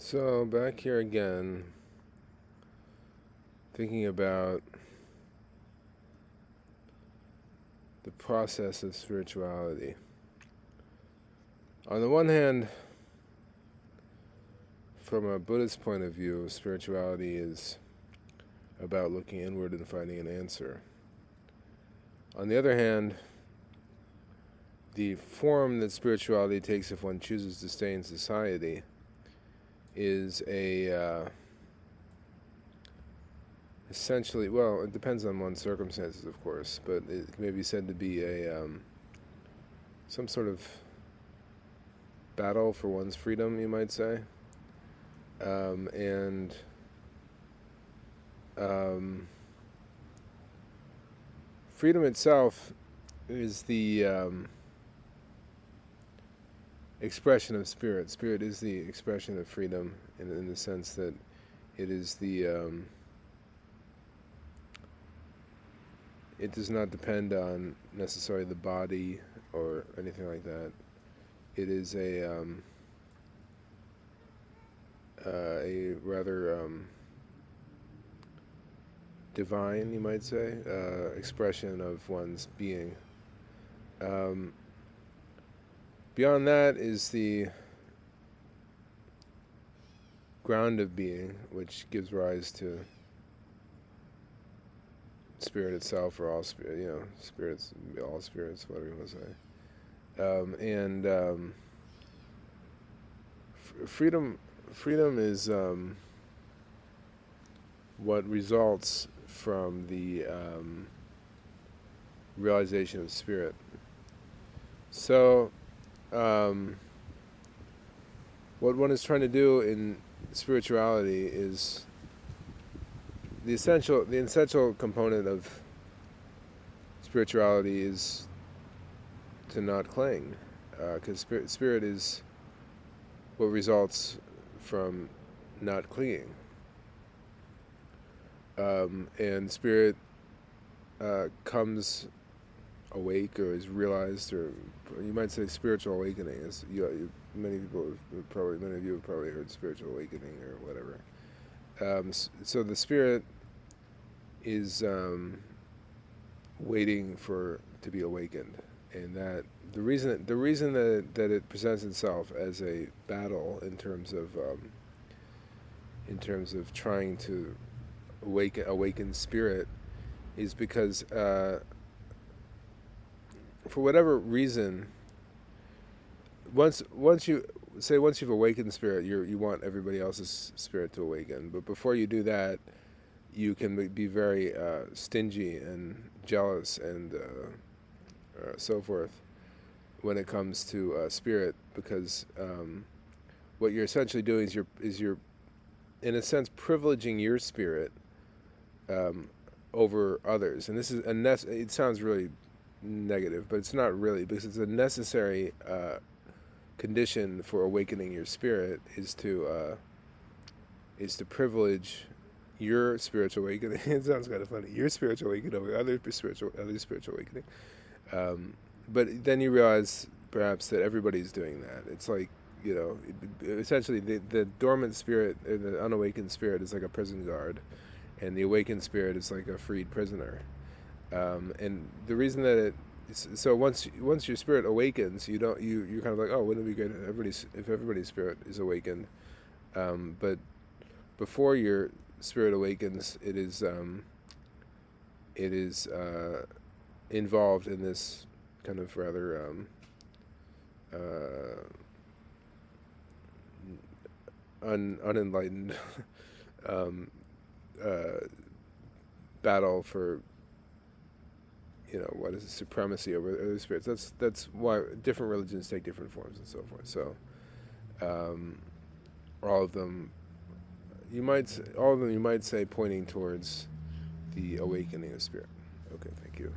So back here again, thinking about the process of spirituality. On the one hand, from a Buddhist point of view, spirituality is about looking inward and finding an answer. On the other hand, the form that spirituality takes if one chooses to stay in society is essentially, well, it depends on one's circumstances, of course, but it may be said to be some sort of battle for one's freedom, you might say. And freedom itself is the expression of spirit. Spirit is the expression of freedom in the sense that it is it does not depend on necessarily the body or anything like that. It is a rather divine, you might say, expression of one's being. Beyond that is the ground of being, which gives rise to spirit itself, or all spirit, spirits, all spirits, whatever you want to say. Freedom is what results from the realization of spirit. So, what one is trying to do in spirituality is the essential component of spirituality is to not cling, because spirit is what results from not clinging. And spirit comes awake, or is realized, or you might say spiritual awakening. Many of you have probably heard spiritual awakening or whatever. So the spirit is waiting to be awakened, and that the reason that it presents itself as a battle in terms of trying to awaken spirit is because for whatever reason, once you've awakened spirit, you want everybody else's spirit to awaken. But before you do that, you can be very stingy and jealous and so forth when it comes to spirit, because what you're essentially doing is you're in a sense privileging your spirit over others. And this is it sounds really negative, but it's not really, because it's a necessary condition for awakening your spirit is to privilege your spiritual awakening. It sounds kind of funny. Your spiritual awakening over other spiritual awakening. But then you realize perhaps that everybody's doing that. It's like, essentially the dormant spirit, or the unawakened spirit, is like a prison guard, and the awakened spirit is like a freed prisoner. And the reason that so once your spirit awakens, you're kind of like, oh, wouldn't it be great if everybody's spirit is awakened? But before your spirit awakens, it is involved in this kind of rather unenlightened battle for what is it, supremacy over other spirits. That's why different religions take different forms and so forth. So all of them you might say pointing towards the awakening of spirit. Okay, thank you.